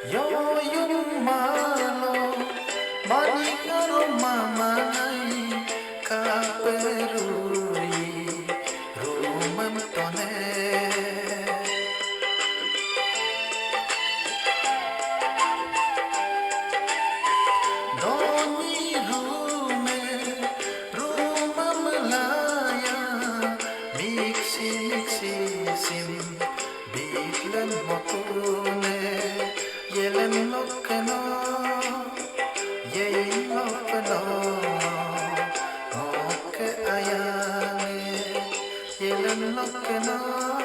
Yo yung malo maningaro mamay kaperui rumam tone doni rume rumam laya miksi miksi sim biglan motune yelen lokano yei lokano moke ayane yelen lokano